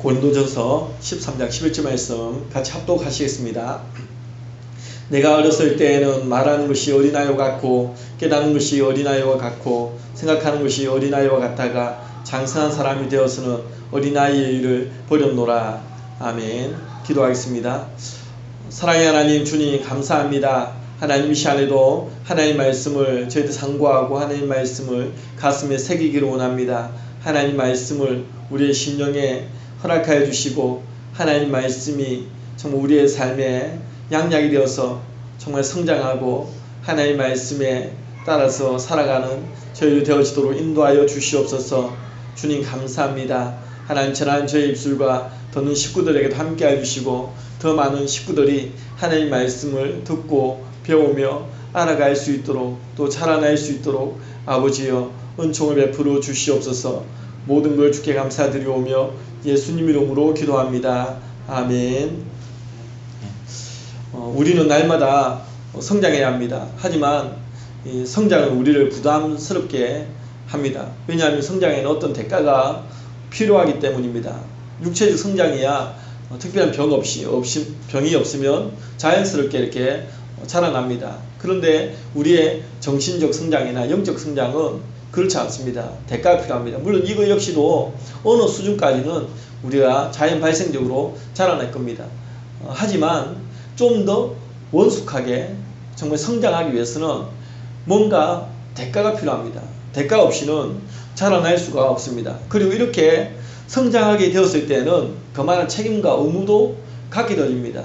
고린도전서 13장 11절 말씀 같이 합독하시겠습니다. 내가 어렸을 때에는 말하는 것이 어린아이와 같고 깨닫는 것이 어린아이와 같고 생각하는 것이 어린아이와 같다가 장성한 사람이 되어서는 어린아이의 일을 버렸노라. 아멘. 기도하겠습니다. 사랑의 하나님, 주님 감사합니다. 하나님, 이 시간에도 하나님 말씀을 저희들 상고하고 하나님 말씀을 가슴에 새기기를 원합니다. 하나님 말씀을 우리의 심령에 허락하여 주시고 하나님 말씀이 정말 우리의 삶에 양약이 되어서 정말 성장하고 하나님 말씀에 따라서 살아가는 저희들 되어지도록 인도하여 주시옵소서. 주님 감사합니다. 하나님, 전한 저의 입술과 듣는 식구들에게도 함께해 주시고 더 많은 식구들이 하나님 말씀을 듣고 배우며 알아갈 수 있도록 또 자라날 수 있도록 아버지여 은총을 베풀어 주시옵소서. 모든 걸 주께 감사드리오며 예수님 이름으로 기도합니다. 아멘. 우리는 날마다 성장해야 합니다. 하지만 이 성장은 우리를 부담스럽게 합니다. 왜냐하면 성장에는 어떤 대가가 필요하기 때문입니다. 육체적 성장이야 특별한 병이 없으면 자연스럽게 이렇게 자라납니다. 그런데 우리의 정신적 성장이나 영적 성장은 그렇지 않습니다. 대가가 필요합니다. 물론 이거 역시도 어느 수준까지는 우리가 자연 발생적으로 자라날 겁니다. 하지만 좀 더 원숙하게 정말 성장하기 위해서는 뭔가 대가가 필요합니다. 대가 없이는 자라날 수가 없습니다. 그리고 이렇게 성장하게 되었을 때는 그만한 책임과 의무도 갖게 됩니다.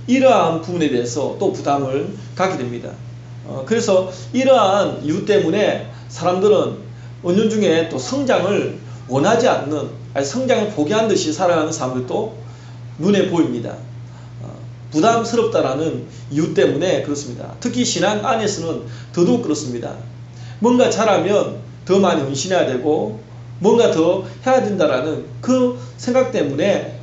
이러한 부분에 대해서 또 부담을 갖게 됩니다. 그래서 이러한 이유 때문에 사람들은 은연중에 또 성장을 원하지 않는, 성장을 포기한 듯이 살아가는 사람들도 눈에 보입니다. 부담스럽다라는 이유 때문에 그렇습니다. 특히 신앙 안에서는 더더욱 그렇습니다. 뭔가 잘하면 더 많이 헌신해야 되고 뭔가 더 해야 된다라는 그 생각 때문에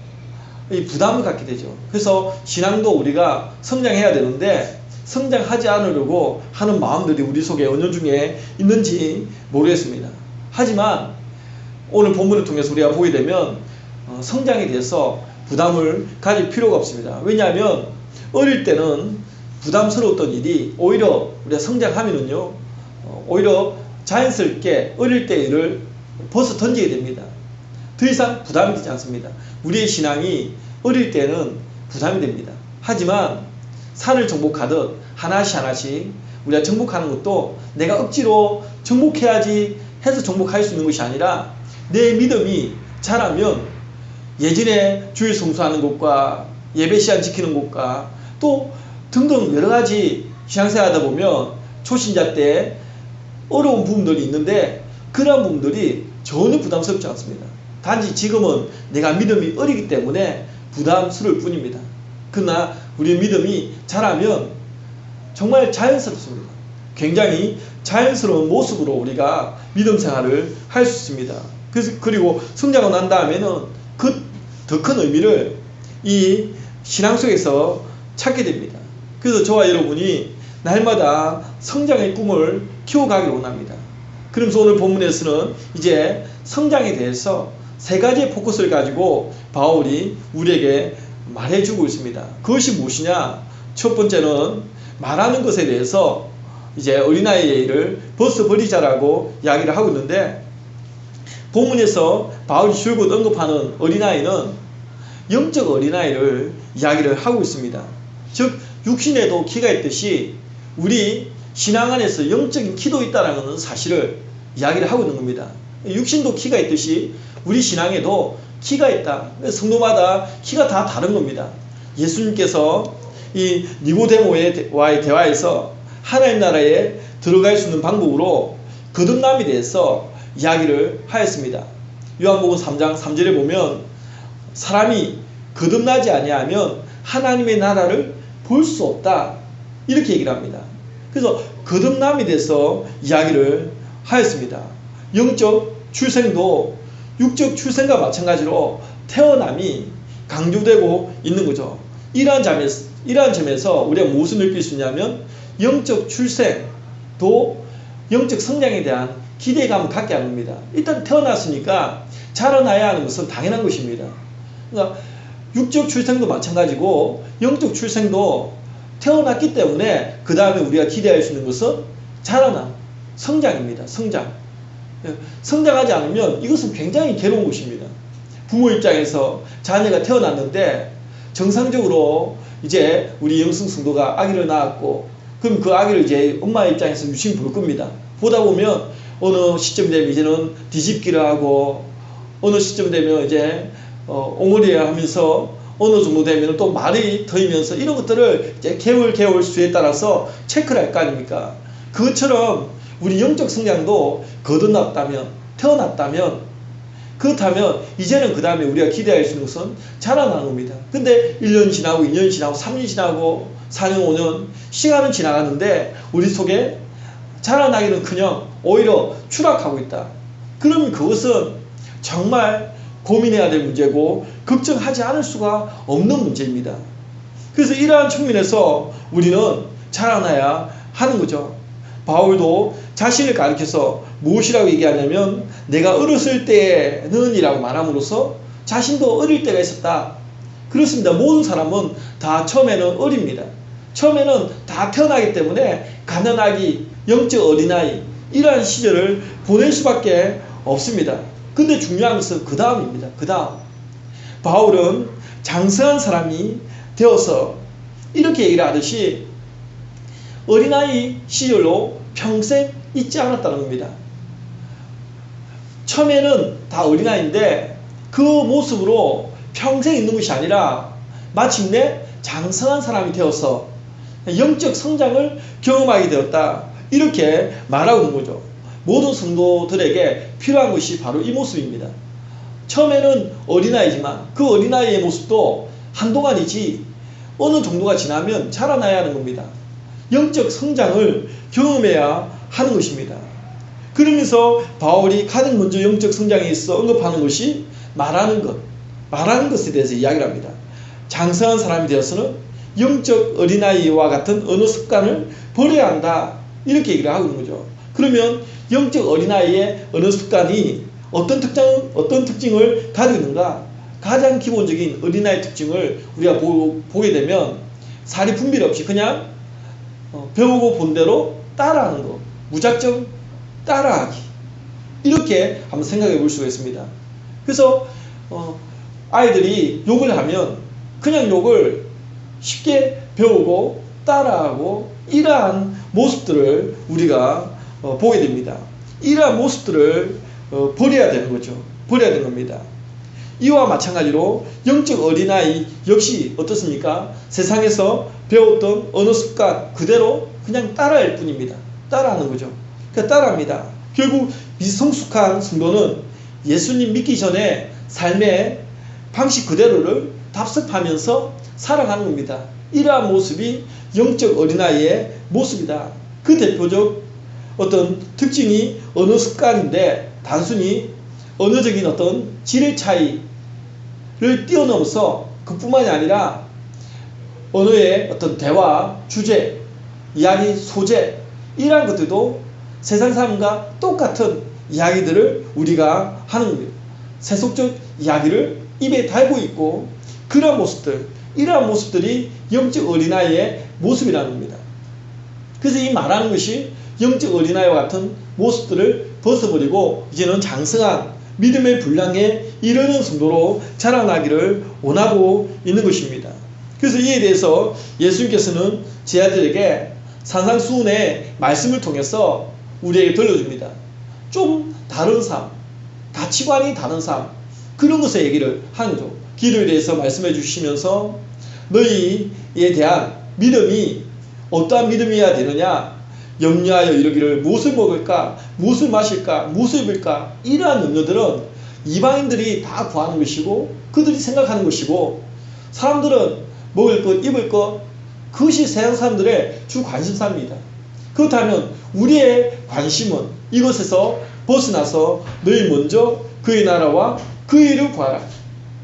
이 부담을 갖게 되죠. 그래서 신앙도 우리가 성장해야 되는데 성장하지 않으려고 하는 마음들이 우리 속에 은연중에 있는지 모르겠습니다. 하지만 오늘 본문을 통해서 우리가 보게 되면 성장에 대해서 부담을 가질 필요가 없습니다. 왜냐하면 어릴 때는 부담스러웠던 일이 오히려 우리가 성장하면은요 오히려 자연스럽게 어릴 때 일을 벗어 던지게 됩니다. 더 이상 부담이 되지 않습니다. 우리의 신앙이 어릴 때는 부담이 됩니다. 하지만 산을 정복하듯 하나씩 우리가 정복하는 것도 내가 억지로 정복해야지 해서 정복할 수 있는 것이 아니라 내 믿음이 자라면 예전에 주일 성수하는 것과 예배 시간 지키는 것과 또 등등 여러가지 신앙생활 하다 보면 초신자 때 어려운 부분들이 있는데 그런 부분들이 전혀 부담스럽지 않습니다. 단지 지금은 내가 믿음이 어리기 때문에 부담스러울 뿐입니다. 그러나 우리의 믿음이 자라면 정말 자연스럽습니다. 굉장히 자연스러운 모습으로 우리가 믿음 생활을 할 수 있습니다. 그리고 성장하고 난 다음에는 그 더 큰 의미를 이 신앙 속에서 찾게 됩니다. 그래서 저와 여러분이 날마다 성장의 꿈을 키워가기를 원합니다. 그러면서 오늘 본문에서는 이제 성장에 대해서 세 가지의 포커스를 가지고 바울이 우리에게 말해주고 있습니다. 그것이 무엇이냐? 첫 번째는 말하는 것에 대해서 이제 어린아이의 일을 벗어버리자라고 이야기를 하고 있는데 본문에서 바울이 줄곧 언급하는 어린아이는 영적 어린아이를 이야기를 하고 있습니다. 즉 육신에도 키가 있듯이 우리 신앙 안에서 영적인 키도 있다는 사실을 이야기를 하고 있는 겁니다. 육신도 키가 있듯이 우리 신앙에도 키가 있다. 성도마다 키가 다 다른 겁니다. 예수님께서 이 니고데모와의 대화에서 하나님 나라에 들어갈 수 있는 방법으로 거듭남에 대해서 이야기를 하였습니다. 요한복음 3장 3절에 보면 사람이 거듭나지 아니하면 하나님의 나라를 볼 수 없다 이렇게 얘기를 합니다. 그래서 거듭남에 대해서 이야기를 하였습니다. 영적 출생도 육적 출생과 마찬가지로 태어남이 강조되고 있는 거죠. 이러한 점에서 우리가 무엇을 느낄 수 있냐면 영적 출생도 영적 성장에 대한 기대감을 갖게 하는 겁니다. 일단 태어났으니까 자라나야 하는 것은 당연한 것입니다. 그러니까 육적 출생도 마찬가지고 영적 출생도 태어났기 때문에 그 다음에 우리가 기대할 수 있는 것은 자라남, 성장입니다. 성장. 성장하지 않으면 이것은 굉장히 괴로운 것입니다. 부모 입장에서 자녀가 태어났는데 정상적으로 이제 우리 영성 성도가 아기를 낳았고, 그럼 그 아기를 이제 엄마 입장에서 유심히 볼 겁니다. 보다 보면 어느 시점 되면 이제는 뒤집기를 하고, 어느 시점 되면 이제 옹알이를 하면서, 어느 정도 되면 또 말이 터이면서, 이런 것들을 이제 개월 수에 따라서 체크를 할 거 아닙니까? 그것처럼 우리 영적 성장도 거듭났다면, 태어났다면, 그렇다면 이제는 그 다음에 우리가 기대할 수 있는 것은 자라나는 겁니다. 근데 1년 지나고 2년 지나고 3년 지나고 4년 5년 시간은 지나가는데 우리 속에 자라나기는커녕 오히려 추락하고 있다. 그러면 그것은 정말 고민해야 될 문제고 걱정하지 않을 수가 없는 문제입니다. 그래서 이러한 측면에서 우리는 자라나야 하는 거죠. 바울도 자신을 가리켜서 무엇이라고 얘기하냐면, 내가 어렸을 때는 이라고 말함으로써 자신도 어릴 때가 있었다. 그렇습니다. 모든 사람은 다 처음에는 어립니다. 처음에는 다 태어나기 때문에 가난하기, 영적 어린아이, 이러한 시절을 보낼 수밖에 없습니다. 근데 중요한 것은 그 다음입니다. 그 다음. 바울은 장성한 사람이 되어서 이렇게 얘기를 하듯이 어린아이 시절로 평생 잊지 않았다는 겁니다. 처음에는 다 어린아이인데 그 모습으로 평생 있는 것이 아니라 마침내 장성한 사람이 되어서 영적 성장을 경험하게 되었다. 이렇게 말하고 있는 거죠. 모든 성도들에게 필요한 것이 바로 이 모습입니다. 처음에는 어린아이지만 그 어린아이의 모습도 한동안이지 어느 정도가 지나면 자라나야 하는 겁니다. 영적 성장을 경험해야 하는 것입니다. 그러면서 바울이 가장 먼저 영적 성장에 있어 언급하는 것이 말하는 것에 대해서 이야기를 합니다. 장성한 사람이 되어서는 영적 어린아이와 같은 언어 습관을 버려야 한다. 이렇게 얘기를 하고 있는 거죠. 그러면 영적 어린아이의 언어 습관이 어떤 특징을 가지고 있는가? 가장 기본적인 어린아이 특징을 우리가 보게 되면 사리 분별 없이 그냥 배우고 본 대로 따라하는 거, 무작정 따라하기, 이렇게 한번 생각해 볼 수가 있습니다. 그래서 아이들이 욕을 하면 그냥 욕을 쉽게 배우고 따라하고, 이러한 모습들을 우리가 보게 됩니다. 이러한 모습들을 버려야 되는 거죠. 버려야 되는 겁니다. 이와 마찬가지로 영적 어린아이 역시 어떻습니까? 세상에서 배웠던 언어 습관 그대로 그냥 따라할 뿐입니다. 따라하는 거죠. 그러니까 따라합니다. 결국 미성숙한 성도는 예수님 믿기 전에 삶의 방식 그대로를 답습하면서 살아가는 겁니다. 이러한 모습이 영적 어린아이의 모습이다. 그 대표적 어떤 특징이 언어 습관인데, 단순히 언어적인 어떤 질 차이를 뛰어넘어서 그뿐만이 아니라 언어의 어떤 대화, 주제, 이야기, 소재, 이러한 것들도 세상 사람과 똑같은 이야기들을 우리가 하는 겁니다. 세속적 이야기를 입에 달고 있고, 그러한 모습들, 이러한 모습들이 영적 어린아이의 모습이라는 겁니다. 그래서 이 말하는 것이 영적 어린아이와 같은 모습들을 벗어버리고 이제는 장성한 믿음의 분량에 이르는 성도로 자라나기를 원하고 있는 것입니다. 그래서 이에 대해서 예수님께서는 제자들에게 산상수훈의 말씀을 통해서 우리에게 들려줍니다. 좀 다른 삶, 가치관이 다른 삶, 그런 것에 얘기를 하는 거죠. 기도에 대해서 말씀해 주시면서 너희에 대한 믿음이 어떠한 믿음이어야 되느냐, 염려하여 이르기를 무엇을 먹을까, 무엇을 마실까, 무엇을 입을까, 이러한 염려들은 이방인들이 다 구하는 것이고 그들이 생각하는 것이고, 사람들은 먹을 것, 입을 것, 그것이 세상 사람들의 주 관심사입니다. 그렇다면 우리의 관심은 이것에서 벗어나서 너희 먼저 그의 나라와 그의 일을 구하라.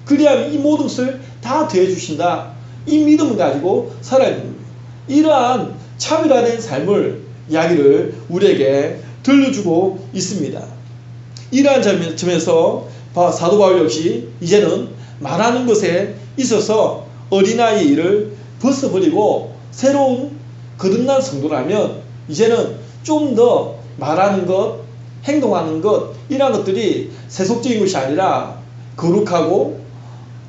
그리하면 이 모든 것을 다 더해주신다. 이 믿음을 가지고 살아야 됩니다. 이러한 차별화된 삶을 이야기를 우리에게 들려주고 있습니다. 이러한 점에서 사도 바울 역시 이제는 말하는 것에 있어서 어린아이의 일을 벗어버리고 새로운 거듭난 성도라면 이제는 좀 더 말하는 것, 행동하는 것, 이러한 것들이 세속적인 것이 아니라 거룩하고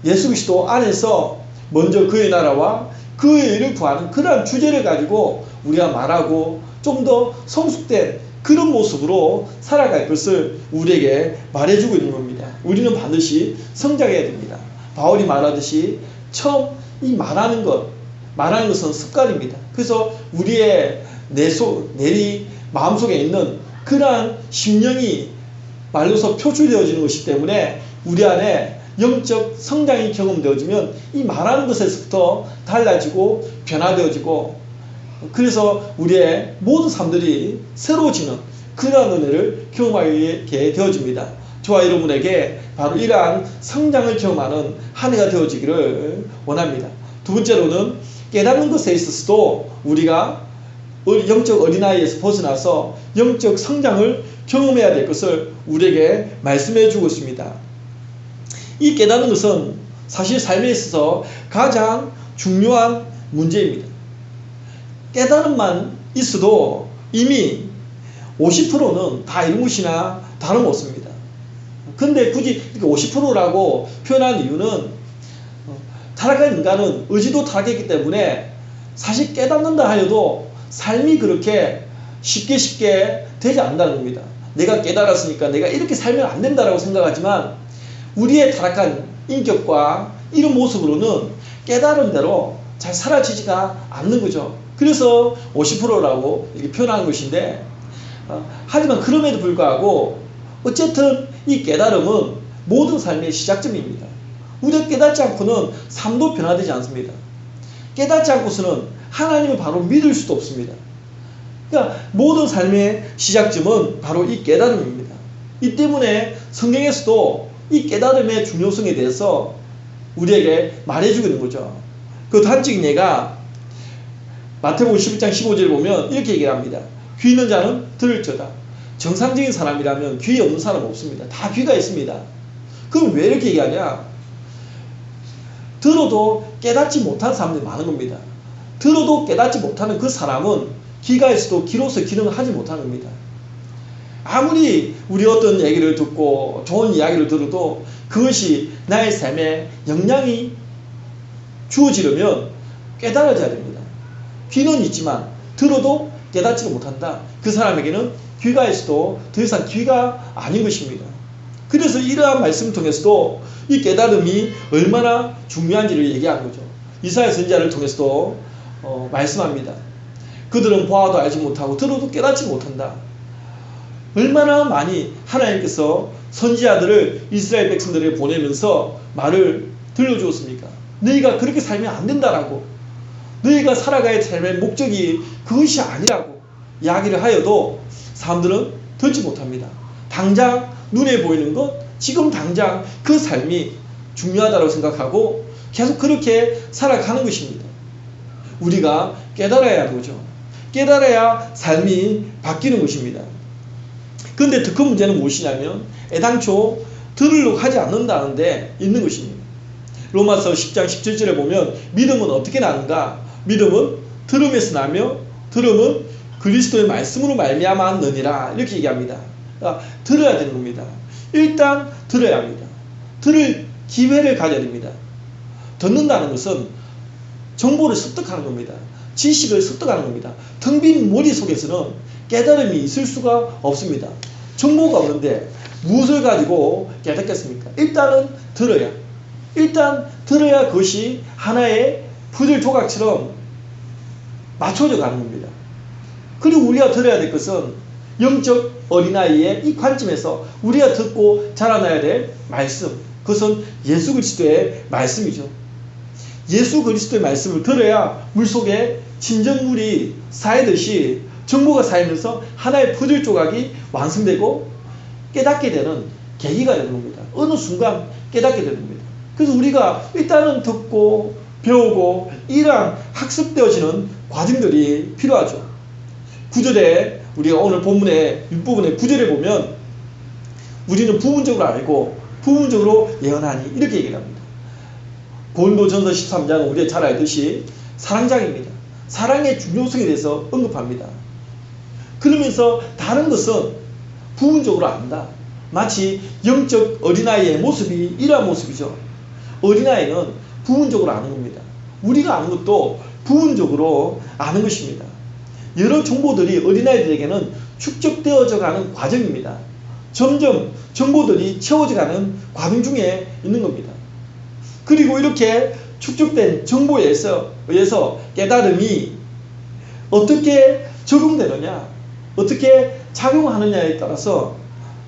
예수 그리스도 안에서 먼저 그의 나라와 그의 일을 구하는 그러한 주제를 가지고 우리가 말하고 좀 더 성숙된 그런 모습으로 살아갈 것을 우리에게 말해주고 있는 겁니다. 우리는 반드시 성장해야 됩니다. 바울이 말하듯이 처음 이 말하는 것은 습관입니다. 그래서 우리의 내리 마음속에 있는 그러한 심령이 말로서 표출되어지는 것이기 때문에 우리 안에 영적 성장이 경험되어지면 이 말하는 것에서부터 달라지고 변화되어지고, 그래서 우리의 모든 삶들이 새로워지는 그러한 은혜를 경험하게 되어집니다. 저와 여러분에게 바로 이러한 성장을 경험하는 한 해가 되어지기를 원합니다. 두 번째로는 깨닫는 것에 있어서도 우리가 영적 어린아이에서 벗어나서 영적 성장을 경험해야 될 것을 우리에게 말씀해 주고 있습니다. 이 깨닫는 것은 사실 삶에 있어서 가장 중요한 문제입니다. 깨달음만 있어도 이미 50%는 다 이룬 것이나 다름없습니다. 근데 굳이 이렇게 50%라고 표현한 이유는 타락한 인간은 의지도 타락했기 때문에 사실 깨닫는다 하여도 삶이 그렇게 쉽게 되지 않는다는 겁니다. 내가 깨달았으니까 내가 이렇게 살면 안 된다라고 생각하지만 우리의 타락한 인격과 이런 모습으로는 깨달은 대로 잘 사라지지가 않는 거죠. 그래서 50%라고 이렇게 표현한 것인데, 하지만 그럼에도 불구하고 어쨌든 이 깨달음은 모든 삶의 시작점입니다. 우리가 깨닫지 않고는 삶도 변화되지 않습니다. 깨닫지 않고서는 하나님을 바로 믿을 수도 없습니다. 그러니까 모든 삶의 시작점은 바로 이 깨달음입니다. 이 때문에 성경에서도 이 깨달음의 중요성에 대해서 우리에게 말해주고 있는 거죠. 그 단적인 예가 마태복음 11장 15절을 보면 이렇게 얘기합니다. 귀 있는 자는 들을지어다. 정상적인 사람이라면 귀 없는 사람 없습니다. 다 귀가 있습니다. 그럼 왜 이렇게 얘기하냐? 들어도 깨닫지 못한 사람들이 많은 겁니다. 들어도 깨닫지 못하는 그 사람은 귀가 있어도 귀로서 기능을 하지 못하는 겁니다. 아무리 우리 어떤 얘기를 듣고 좋은 이야기를 들어도 그것이 나의 삶에 영향이 주어지려면 깨달아져야 됩니다. 귀는 있지만 들어도 깨닫지를 못한다. 그 사람에게는 귀가 있어도 더 이상 귀가 아닌 것입니다. 그래서 이러한 말씀을 통해서도 이 깨달음이 얼마나 중요한지를 얘기하는 거죠. 이사야 선지자를 통해서도 말씀합니다. 그들은 보아도 알지 못하고 들어도 깨닫지 못한다. 얼마나 많이 하나님께서 선지자들을 이스라엘 백성들에게 보내면서 말을 들려주었습니까? 너희가 그렇게 살면 안 된다라고, 너희가 살아가야 삶의 목적이 그것이 아니라고 이야기를 하여도 사람들은 듣지 못합니다. 당장 눈에 보이는 것, 지금 당장 그 삶이 중요하다고 생각하고 계속 그렇게 살아가는 것입니다. 우리가 깨달아야 하는 거죠. 깨달아야 삶이 바뀌는 것입니다. 그런데 더 큰 문제는 무엇이냐면 애당초 들으려고 하지 않는다는데 있는 것입니다. 로마서 10장 17절에 보면 믿음은 어떻게 나는가? 믿음은 들음에서 나며 들음은 그리스도의 말씀으로 말미암았느니라, 이렇게 얘기합니다. 그러니까 들어야 되는 겁니다. 일단 들어야 합니다. 들을 기회를 가져야 됩니다. 듣는다는 것은 정보를 습득하는 겁니다. 지식을 습득하는 겁니다. 텅 빈 머릿속에서는 깨달음이 있을 수가 없습니다. 정보가 없는데 무엇을 가지고 깨닫겠습니까? 일단은 들어야. 일단 들어야 그것이 하나의 퍼즐 조각처럼 맞춰져 가는 겁니다. 그리고 우리가 들어야 될 것은 영적 어린아이의 이 관점에서 우리가 듣고 자라나야 될 말씀, 그것은 예수 그리스도의 말씀이죠. 예수 그리스도의 말씀을 들어야 물속에 진정물이 쌓이듯이 정보가 쌓이면서 하나의 퍼즐 조각이 완성되고 깨닫게 되는 계기가 되는 겁니다. 어느 순간 깨닫게 되는 겁니다. 그래서 우리가 일단은 듣고 배우고 이러한 학습되어지는 과정들이 필요하죠. 9절에 우리가 오늘 본문의 윗부분의 9절에 보면 우리는 부분적으로 알고 부분적으로 예언하니 이렇게 얘기를 합니다. 고린도전서 13장은 우리가 잘 알듯이 사랑장입니다. 사랑의 중요성에 대해서 언급합니다. 그러면서 다른 것은 부분적으로 안다. 마치 영적 어린아이의 모습이 이러한 모습이죠. 어린아이는 부분적으로 아는 겁니다. 우리가 아는 것도 부분적으로 아는 것입니다. 여러 정보들이 어린아이들에게는 축적되어져 가는 과정입니다. 점점 정보들이 채워져 가는 과정 중에 있는 겁니다. 그리고 이렇게 축적된 정보에 의해서 깨달음이 어떻게 적용되느냐, 어떻게 작용하느냐에 따라서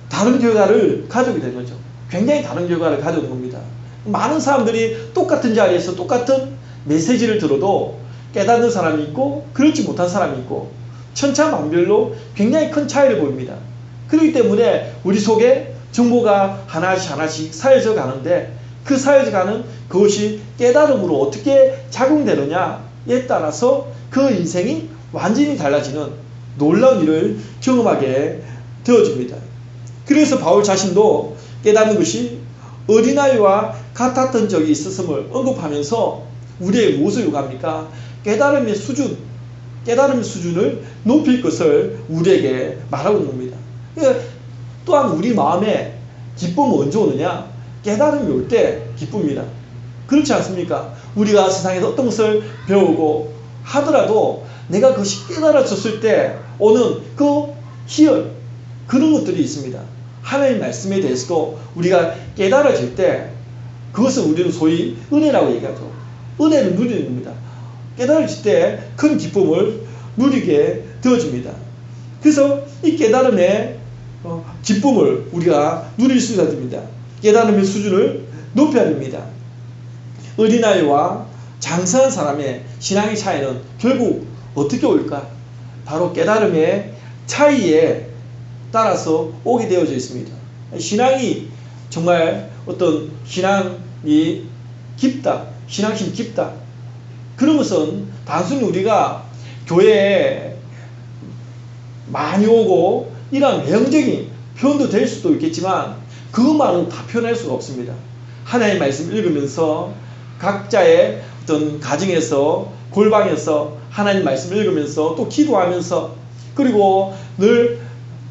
다른 결과를 가져오게 되는 거죠. 굉장히 다른 결과를 가져오는 겁니다. 많은 사람들이 똑같은 자리에서 똑같은 메시지를 들어도 깨닫는 사람이 있고 그렇지 못한 사람이 있고 천차만별로 굉장히 큰 차이를 보입니다. 그렇기 때문에 우리 속에 정보가 하나씩 쌓여져 가는데 그 쌓여져 가는 그것이 깨달음으로 어떻게 작용되느냐에 따라서 그 인생이 완전히 달라지는 놀라운 일을 경험하게 되어집니다. 그래서 바울 자신도 깨닫는 것이 어린아이와 같았던 적이 있었음을 언급하면서 우리에게 무엇을 요구합니까? 깨달음의 수준을 높일 것을 우리에게 말하고 있는 겁니다. 또한 우리 마음에 기쁨은 언제 오느냐? 깨달음이 올 때 기쁩니다. 그렇지 않습니까? 우리가 세상에서 어떤 것을 배우고 하더라도 내가 그것이 깨달아졌을 때 오는 그 희열, 그런 것들이 있습니다. 하나님 말씀에 대해서도 우리가 깨달아질 때 그것을 우리는 소위 은혜라고 얘기하죠. 은혜를 누리는 겁니다. 깨달아질 때 큰 기쁨을 누리게 되어집니다. 그래서 이 깨달음의 기쁨을 우리가 누릴 수 있어야 됩니다. 깨달음의 수준을 높여야 됩니다. 어린아이와 장성한 사람의 신앙의 차이는 결국 어떻게 올까? 바로 깨달음의 차이에 따라서 오게 되어져 있습니다. 신앙이 정말 어떤 신앙이 깊다, 신앙심이 깊다, 그런 것은 단순히 우리가 교회에 많이 오고 이러한 외형적인 표현도 될 수도 있겠지만 그것만은 다 표현할 수가 없습니다. 하나님의 말씀 읽으면서 각자의 어떤 가정에서 골방에서 하나님 말씀 읽으면서 또 기도하면서 그리고 늘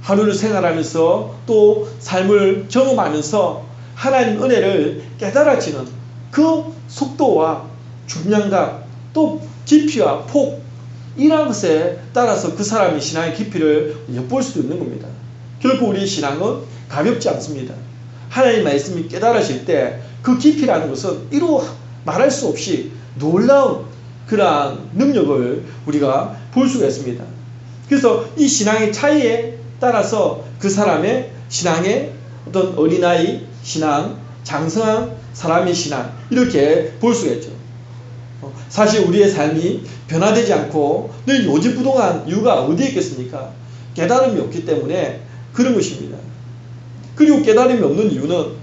하루를 생활하면서 또 삶을 경험하면서 하나님 은혜를 깨달아지는 그 속도와 중량감 또 깊이와 폭 이러한 것에 따라서 그 사람의 신앙의 깊이를 엿볼 수도 있는 겁니다. 결코 우리의 신앙은 가볍지 않습니다. 하나님 말씀이 깨달아질 때 그 깊이라는 것은 이루 말할 수 없이 놀라운 그러한 능력을 우리가 볼 수가 있습니다. 그래서 이 신앙의 차이에 따라서 그 사람의 신앙의 어떤 어린아이 신앙, 장성한 사람의 신앙 이렇게 볼 수가 있죠. 사실 우리의 삶이 변화되지 않고 늘 요지부동한 이유가 어디에 있겠습니까? 깨달음이 없기 때문에 그런 것입니다. 그리고 깨달음이 없는 이유는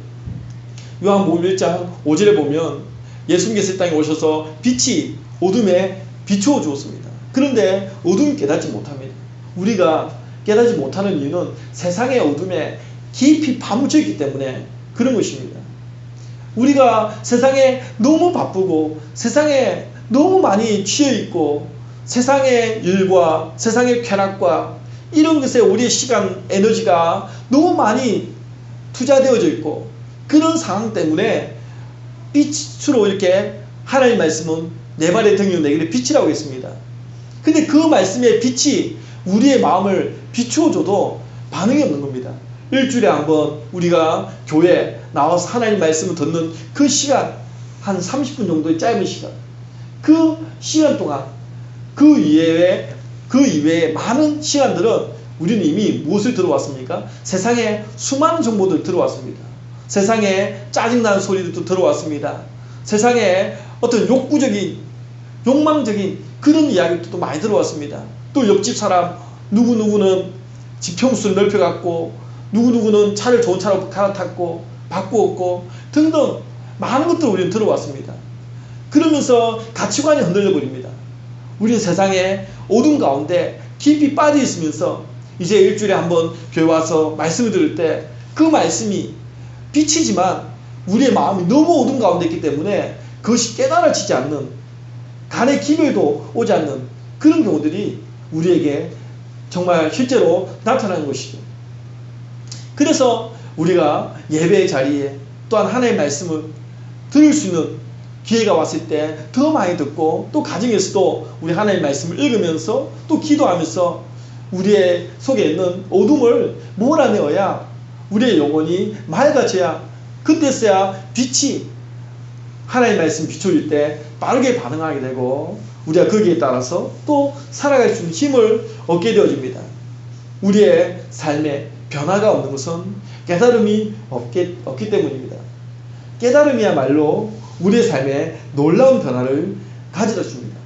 요한복음 1장 5절에 보면 예수님께서 이 땅에 오셔서 빛이 어둠에 비추어 주었습니다. 그런데 어둠이 깨닫지 못합니다. 우리가 깨닫지 못하는 이유는 세상의 어둠에 깊이 파묻혀 있기 때문에 그런 것입니다. 우리가 세상에 너무 바쁘고 세상에 너무 많이 취해 있고 세상의 일과 세상의 쾌락과 이런 것에 우리의 시간, 에너지가 너무 많이 투자되어져 있고 그런 상황 때문에 빛으로 이렇게 하나님 말씀은 내 발의 등이요 내 길의 빛이라고 했습니다. 근데 그 말씀의 빛이 우리의 마음을 비추어줘도 반응이 없는 겁니다. 일주일에 한번 우리가 교회 나와서 하나님 말씀을 듣는 그 시간 한 30분 정도의 짧은 시간 그 시간 동안 그 이외에 많은 시간들은 우리는 이미 무엇을 들어왔습니까? 세상에 수많은 정보들 들어왔습니다. 세상에 짜증나는 소리들도 들어왔습니다. 세상에 어떤 욕망적인 그런 이야기들도 많이 들어왔습니다. 또 옆집 사람 누구누구는 집 평수를 넓혀갖고 누구누구는 차를 좋은 차로 갈아탔고 바꾸었고 등등 많은 것들을 우리는 들어왔습니다. 그러면서 가치관이 흔들려 버립니다. 우리는 세상에 어둠 가운데 깊이 빠져 있으면서 이제 일주일에 한번 교회 와서 말씀을 들을 때 그 말씀이 빛이지만 우리의 마음이 너무 어둠 가운데 있기 때문에 그것이 깨달아지지 않는, 간의 기별도 오지 않는 그런 경우들이 우리에게 정말 실제로 나타나는 것이죠. 그래서 우리가 예배의 자리에 또한 하나님의 말씀을 들을 수 있는 기회가 왔을 때 더 많이 듣고, 또 가정에서도 우리 하나님의 말씀을 읽으면서 또 기도하면서 우리의 속에 있는 어둠을 몰아내어야 우리의 영혼이 맑아져야, 그때서야 빛이, 하나님의 말씀 비춰질 때 빠르게 반응하게 되고 우리가 거기에 따라서 또 살아갈 수 있는 힘을 얻게 되어집니다. 우리의 삶에 변화가 없는 것은 깨달음이 없기 때문입니다. 깨달음이야말로 우리의 삶에 놀라운 변화를 가져다 줍니다.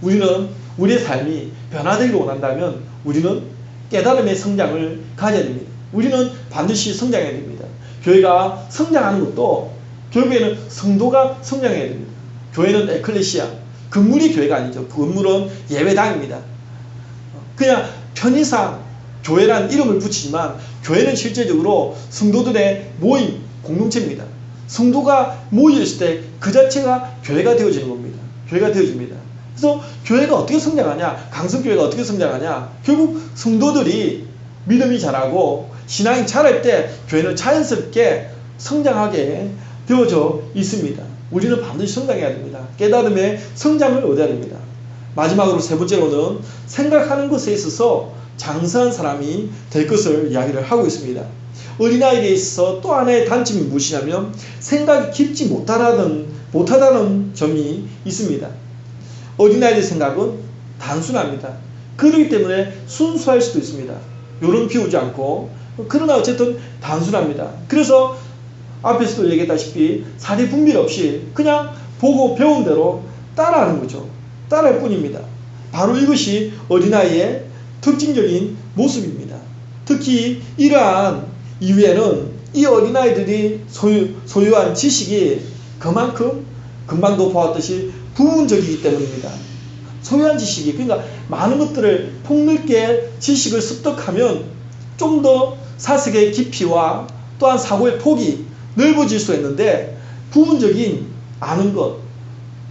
우리는 우리의 삶이 변화되기를 원한다면 우리는 깨달음의 성장을 가져야 됩니다. 우리는 반드시 성장해야 됩니다. 교회가 성장하는 것도 결국에는 성도가 성장해야 됩니다. 교회는 에클레시아, 건물이 교회가 아니죠. 건물은 예배당입니다. 그냥 편의상 교회란 이름을 붙이지만 교회는 실제적으로 성도들의 모임, 공동체입니다. 성도가 모여있을 때 그 자체가 교회가 되어지는 겁니다. 교회가 되어집니다. 그래서 교회가 어떻게 성장하냐, 강성교회가 어떻게 성장하냐, 결국 성도들이 믿음이 자라고 신앙이 자랄 때 교회는 자연스럽게 성장하게 되어져 있습니다. 우리는 반드시 성장해야 됩니다. 깨달음의 성장을 얻어야 됩니다. 마지막으로 세 번째로는 생각하는 것에 있어서 장성한 사람이 될 것을 이야기를 하고 있습니다. 어린아이에 있어서 또 하나의 단점이 무엇이냐면 생각이 깊지 못하다는 점이 있습니다. 어린아이의 생각은 단순합니다. 그렇기 때문에 순수할 수도 있습니다. 요령 피우지 않고, 그러나 어쨌든 단순합니다. 그래서 앞에서도 얘기했다시피 사리 분별 없이 그냥 보고 배운 대로 따라하는 거죠. 따라할 뿐입니다. 바로 이것이 어린아이의 특징적인 모습입니다. 특히 이러한 이후에는 이 어린아이들이 소유한 지식이 그만큼 금방도 보았듯이 부분적이기 때문입니다. 소유한 지식이, 그러니까 많은 것들을 폭넓게 지식을 습득하면 좀 더 사색의 깊이와 또한 사고의 폭이 넓어질 수 있는데, 부분적인 아는 것,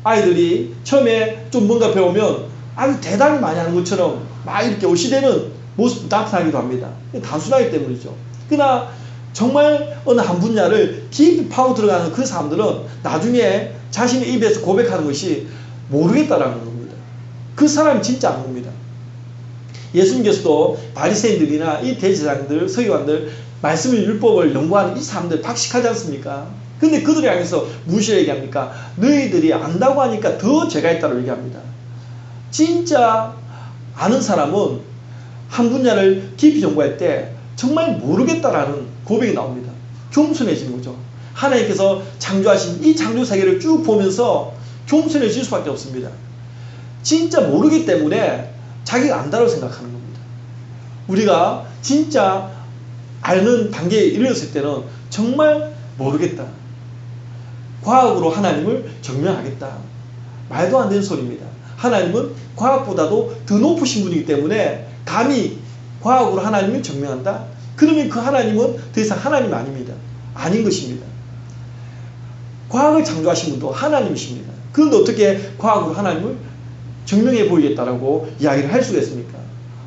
아이들이 처음에 좀 뭔가 배우면 아주 대단히 많이 아는 것처럼 막 이렇게 오시되는 모습도 나타나기도 합니다. 단순하기 때문이죠. 그러나 정말 어느 한 분야를 깊이 파고 들어가는 그 사람들은 나중에 자신의 입에서 고백하는 것이 모르겠다라는 겁니다. 그 사람이 진짜 안 겁니다. 예수님께서도 바리새인들이나 이 대제사장들, 서기관들, 말씀의 율법을 연구하는 이 사람들 박식하지 않습니까? 근데 그들을 향해서 무엇을 얘기합니까? 너희들이 안다고 하니까 더 죄가 있다고 얘기합니다. 진짜 아는 사람은 한 분야를 깊이 연구할 때 정말 모르겠다라는 고백이 나옵니다. 겸손해지는 거죠. 하나님께서 창조하신 이 창조 세계를 쭉 보면서 겸손해질 수밖에 없습니다. 진짜 모르기 때문에 자기가 안다고 생각하는 겁니다. 우리가 진짜 아는 단계에 이르렀을 때는 정말 모르겠다. 과학으로 하나님을 증명하겠다. 말도 안 되는 소리입니다. 하나님은 과학보다도 더 높으신 분이기 때문에 감히 과학으로 하나님을 증명한다? 그러면 그 하나님은 더 이상 하나님이 아닙니다. 아닌 것입니다. 과학을 창조하신 분도 하나님이십니다. 그런데 어떻게 과학으로 하나님을 증명해 보이겠다라고 이야기를 할 수가 있습니까?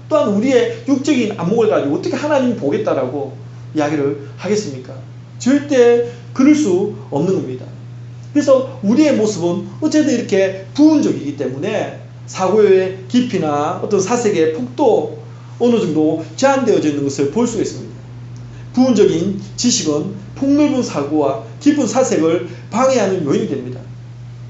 또한 우리의 육적인 안목을 가지고 어떻게 하나님을 보겠다라고 이야기를 하겠습니까? 절대 그럴 수 없는 겁니다. 그래서 우리의 모습은 어쨌든 이렇게 부분적이기 때문에 사고의 깊이나 어떤 사색의 폭도 어느 정도 제한되어져 있는 것을 볼 수가 있습니다. 부분적인 지식은 폭넓은 사고와 깊은 사색을 방해하는 요인이 됩니다.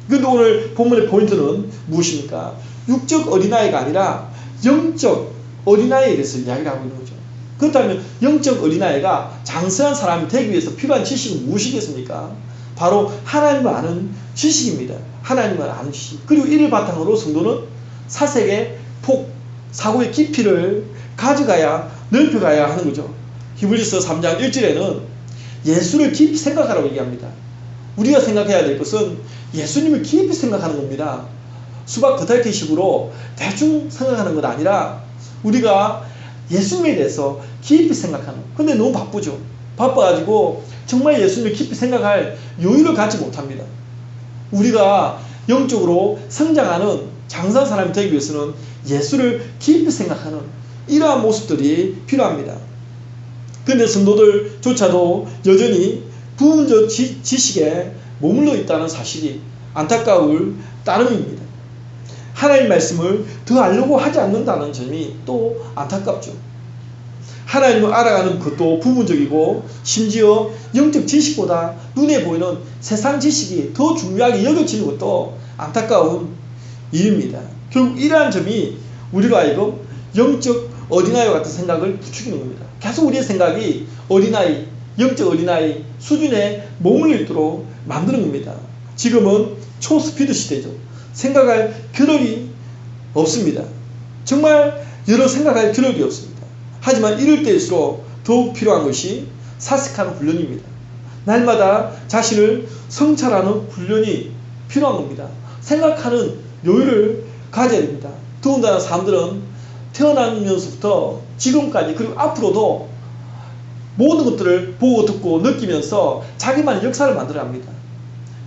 그런데 오늘 본문의 포인트는 무엇입니까? 육적 어린아이가 아니라 영적 어린아이에 대해서 이야기를 하고 있는 거죠. 그렇다면 영적 어린아이가 장성한 사람이 되기 위해서 필요한 지식은 무엇이겠습니까? 바로 하나님을 아는 지식입니다. 하나님을 아는 지식. 그리고 이를 바탕으로 성도는 사색의 폭, 사고의 깊이를 가져가야, 넓혀가야 하는 거죠. 히브리서 3장 1절에는 예수를 깊이 생각하라고 얘기합니다. 우리가 생각해야 될 것은 예수님을 깊이 생각하는 겁니다. 수박 겉핥기식으로 대충 생각하는 것 아니라 우리가 예수님에 대해서 깊이 생각하는. 근데 너무 바쁘죠. 바빠가지고 정말 예수님을 깊이 생각할 여유를 갖지 못합니다. 우리가 영적으로 성장하는 장사한 사람이 되기 위해서는 예수를 깊이 생각하는 이러한 모습들이 필요합니다. 그런데 성도들조차도 여전히 부분적 지식에 머물러 있다는 사실이 안타까울 따름입니다. 하나님 말씀을 더 알려고 하지 않는다는 점이 또 안타깝죠. 하나님을 알아가는 것도 부분적이고 심지어 영적 지식보다 눈에 보이는 세상 지식이 더 중요하게 여겨지는 것도 안타까운 일입니다. 결국 이러한 점이 우리로 하여금 영적 어린아이와 같은 생각을 부추기는 겁니다. 계속 우리의 생각이 어린아이, 영적 어린아이 수준에 머물러 있도록 만드는 겁니다. 지금은 초스피드 시대죠. 생각할 겨를이 없습니다. 정말 여러 생각할 겨를이 없습니다. 하지만 이럴 때일수록 더욱 필요한 것이 사색하는 훈련입니다. 날마다 자신을 성찰하는 훈련이 필요한 겁니다. 생각하는 여유를 가져야 됩니다. 더군다나 사람들은 태어나면서부터 지금까지 그리고 앞으로도 모든 것들을 보고 듣고 느끼면서 자기만의 역사를 만들어야 합니다.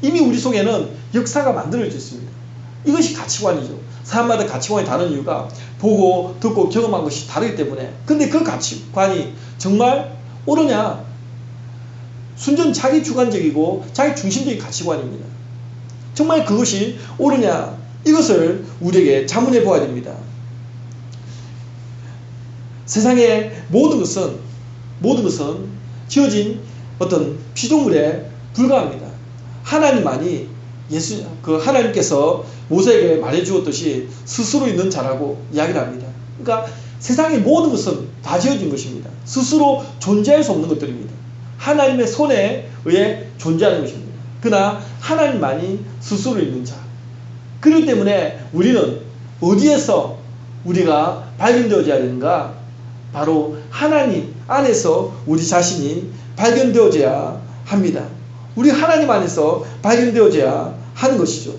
이미 우리 속에는 역사가 만들어져 있습니다. 이것이 가치관이죠. 사람마다 가치관이 다른 이유가 보고 듣고 경험한 것이 다르기 때문에. 근데 그 가치관이 정말 옳으냐? 순전 자기 주관적이고 자기 중심적인 가치관입니다. 정말 그것이 옳으냐? 이것을 우리에게 자문해 보아야 됩니다. 세상의 모든 것은 지어진 어떤 피조물에 불과합니다. 하나님만이 하나님께서 모세에게 말해 주었듯이 스스로 있는 자라고 이야기를 합니다. 그러니까 세상의 모든 것은 다 지어진 것입니다. 스스로 존재할 수 없는 것들입니다. 하나님의 손에 의해 존재하는 것입니다. 그러나 하나님만이 스스로 있는 자. 그렇기 때문에 우리는 어디에서 우리가 발견되어져야 되는가? 바로 하나님 안에서 우리 자신이 발견되어져야 합니다. 우리 하나님 안에서 발견되어져야 하는 것이죠.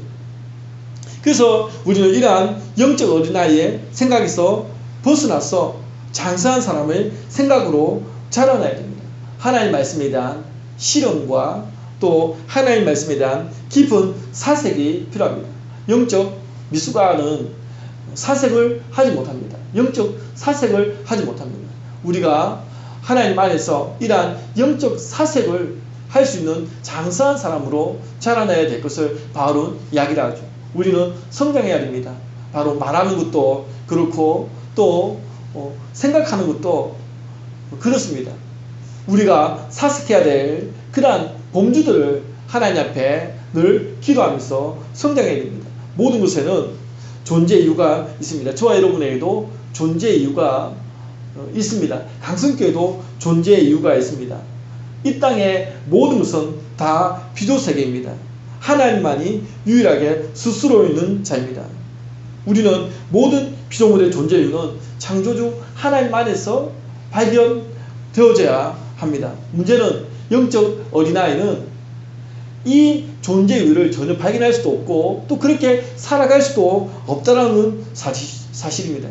그래서 우리는 이러한 영적 어린아이의 생각에서 벗어나서 장사한 사람의 생각으로 자라나야 됩니다. 하나님 말씀에 대한 실험과 또 하나님 말씀에 대한 깊은 사색이 필요합니다. 영적 미숙아는 사색을 하지 못합니다. 영적 사색을 하지 못합니다. 우리가 하나님 안에서 이러한 영적 사색을 할 수 있는 장사한 사람으로 자라나야 될 것을 바울은 이야기를 하죠. 우리는 성장해야 됩니다. 바로 말하는 것도 그렇고 또 생각하는 것도 그렇습니다. 우리가 사색해야 될 그러한 범주들을 하나님 앞에 늘 기도하면서 성장해야 됩니다. 모든 것에는 존재 이유가 있습니다. 저와 여러분에게도 존재 이유가 있습니다. 강성교회도 존재 이유가 있습니다. 이 땅의 모든 것은 다 피조세계입니다. 하나님만이 유일하게 스스로 있는 자입니다. 우리는 모든 피조물의 존재 이유는 창조주 하나님 안에서 발견되어져야 합니다. 문제는 영적 어린아이는 이 존재 이유를 전혀 발견할 수도 없고 또 그렇게 살아갈 수도 없다는 사실입니다.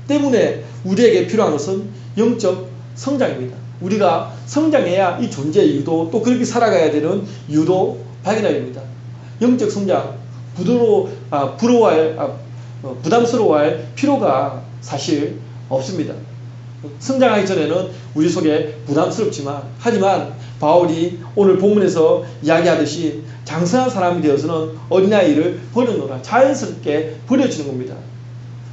때문에 우리에게 필요한 것은 영적 성장입니다. 우리가 성장해야 이 존재 이유도 또 그렇게 살아가야 되는 이유도 발견해야 됩니다. 영적 성장, 부담스러워할 필요가 사실 없습니다. 성장하기 전에는 우리 속에 부담스럽지만 하지만 바울이 오늘 본문에서 이야기하듯이 장성한 사람이 되어서는 어린아이를 버려놓으라. 자연스럽게 버려지는 겁니다.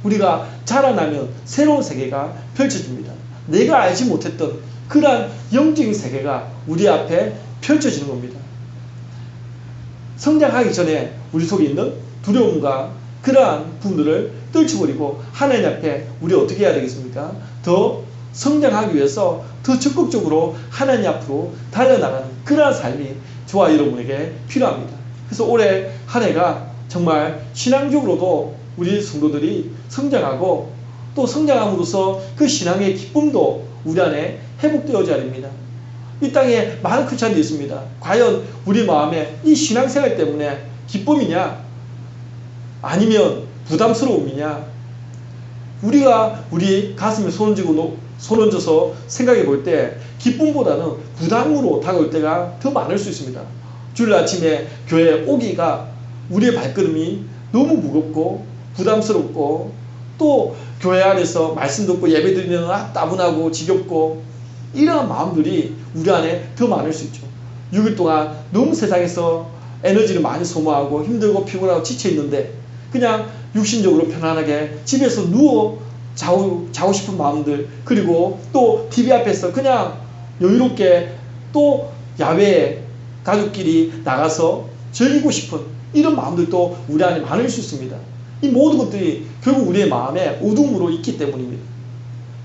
우리가 자라나면 새로운 세계가 펼쳐집니다. 내가 알지 못했던 그러한 영적인 세계가 우리 앞에 펼쳐지는 겁니다. 성장하기 전에 우리 속에 있는 두려움과 그러한 부분들을 떨쳐버리고 하나님 앞에 우리 어떻게 해야 되겠습니까? 더 성장하기 위해서 더 적극적으로 하나님 앞으로 달려나가는 그러한 삶이 저와 여러분에게 필요합니다. 그래서 올해 한 해가 정말 신앙적으로도 우리 성도들이 성장하고 또 성장함으로써 그 신앙의 기쁨도 우리 안에 회복되어져야 됩니다. 이 땅에 많은 크리스찬들이 있습니다. 과연 우리 마음에 이 신앙생활 때문에 기쁨이냐 아니면 부담스러움이냐, 우리가 우리 가슴에 손을 쥐고 손 얹어서 생각해 볼 때 기쁨보다는 부담으로 다가올 때가 더 많을 수 있습니다. 주일 아침에 교회에 오기가 우리의 발걸음이 너무 무겁고 부담스럽고 또 교회 안에서 말씀 듣고 예배 드리면 따분하고 지겹고 이러한 마음들이 우리 안에 더 많을 수 있죠. 6일 동안 너무 세상에서 에너지를 많이 소모하고 힘들고 피곤하고 지쳐 있는데 그냥 육신적으로 편안하게 집에서 누워 자고 싶은 마음들, 그리고 또 TV 앞에서 그냥 여유롭게 또 야외에 가족끼리 나가서 즐기고 싶은 이런 마음들도 우리 안에 많을 수 있습니다. 이 모든 것들이 결국 우리의 마음에 어둠으로 있기 때문입니다.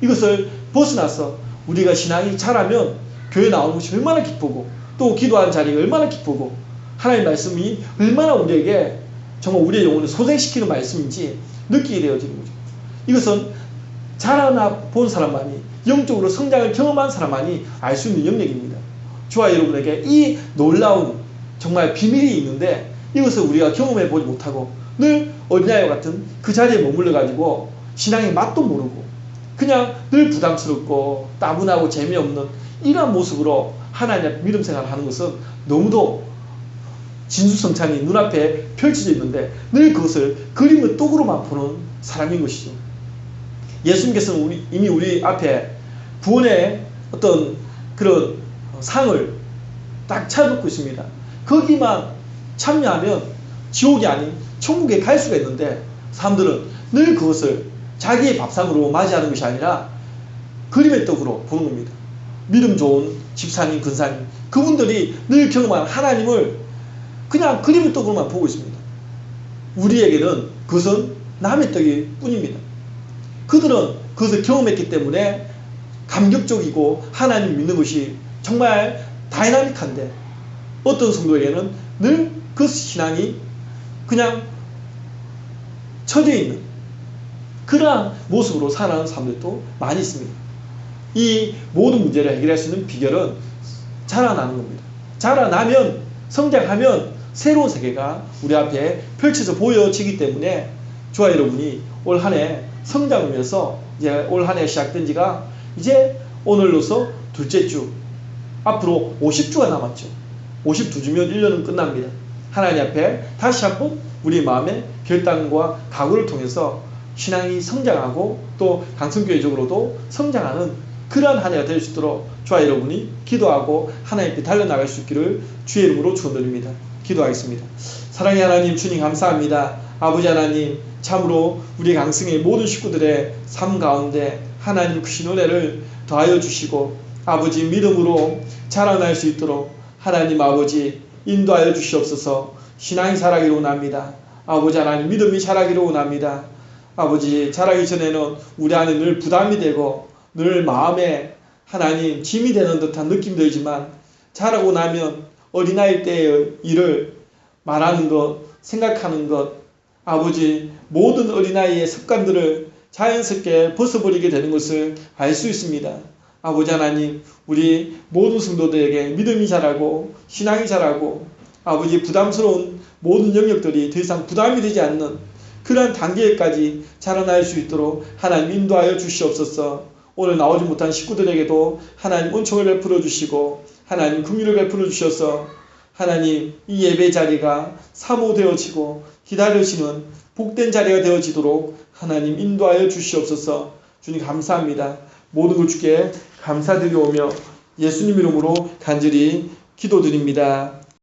이것을 벗어나서 우리가 신앙이 자라면 교회 나오는 것이 얼마나 기쁘고 또 기도하는 자리가 얼마나 기쁘고 하나님의 말씀이 얼마나 우리에게 정말 우리의 영혼을 소생시키는 말씀인지 느끼게 되어지는 거죠. 이것은 자라나 본 사람만이, 영적으로 성장을 경험한 사람만이 알 수 있는 영역입니다. 저와 여러분에게 이 놀라운 정말 비밀이 있는데 이것을 우리가 경험해 보지 못하고 늘 어린아이와 같은 그 자리에 머물러 가지고 신앙의 맛도 모르고 그냥 늘 부담스럽고 따분하고 재미없는 이러한 모습으로 하나님의 믿음 생활을 하는 것은 너무도 진수성찬이 눈앞에 펼쳐져 있는데 늘 그것을 그림의 떡으로만 보는 사람인 것이죠. 예수님께서는 이미 우리 앞에 구원의 어떤 그런 상을 딱 차려놓고 있습니다. 거기만 참여하면 지옥이 아닌 천국에 갈 수가 있는데 사람들은 늘 그것을 자기의 밥상으로 맞이하는 것이 아니라 그림의 떡으로 보는 겁니다. 믿음 좋은 집사님, 근사님, 그분들이 늘 경험한 하나님을 그냥 그림의 떡으로만 보고 있습니다. 우리에게는 그것은 남의 떡일 뿐입니다. 그들은 그것을 경험했기 때문에 감격적이고 하나님 믿는 것이 정말 다이나믹한데 어떤 성도에게는 늘 그 신앙이 그냥 처져 있는 그러한 모습으로 살아가는 사람들도 많이 있습니다. 이 모든 문제를 해결할 수 있는 비결은 자라나는 겁니다. 자라나면, 성장하면 새로운 세계가 우리 앞에 펼쳐져 보여지기 때문에 저와 여러분이 올 한 해 성장을 위해서 이제 올 한 해 시작된 지가 이제 오늘로서 둘째 주, 앞으로 50주가 남았죠. 52주면 1년은 끝납니다. 하나님 앞에 다시 한번 우리 마음의 결단과 각오를 통해서 신앙이 성장하고 또 강성교회적으로도 성장하는 그러한 한 해가 될 수 있도록 저와 여러분이 기도하고 하나님 앞에 달려나갈 수 있기를 주의 이름으로 축원드립니다. 기도하겠습니다. 사랑의 하나님, 주님 감사합니다. 아버지 하나님, 참으로 우리 강승의 모든 식구들의 삶 가운데 하나님 크신 은혜를 더하여 주시고 아버지 믿음으로 자라날 수 있도록 하나님 아버지 인도하여 주시옵소서. 신앙이 자라기로 원합니다. 아버지 하나님, 믿음이 자라기로 원합니다. 아버지, 자라기 전에는 우리 안에 늘 부담이 되고 늘 마음에 하나님 짐이 되는 듯한 느낌이 들지만 자라고 나면 어린아이 때의 일을 말하는 것, 생각하는 것, 아버지 모든 어린아이의 습관들을 자연스럽게 벗어버리게 되는 것을 알 수 있습니다. 아버지 하나님, 우리 모든 성도들에게 믿음이 자라고 신앙이 자라고 아버지 부담스러운 모든 영역들이 더 이상 부담이 되지 않는 그러한 단계까지 자라날 수 있도록 하나님 인도하여 주시옵소서. 오늘 나오지 못한 식구들에게도 하나님 은총을 베풀어 주시고 하나님 긍휼을 베풀어 주셔서 하나님 이 예배 자리가 사모되어지고 기다려지는 복된 자리가 되어지도록 하나님 인도하여 주시옵소서. 주님 감사합니다. 모든 것 주께 감사드리오며 예수님 이름으로 간절히 기도드립니다.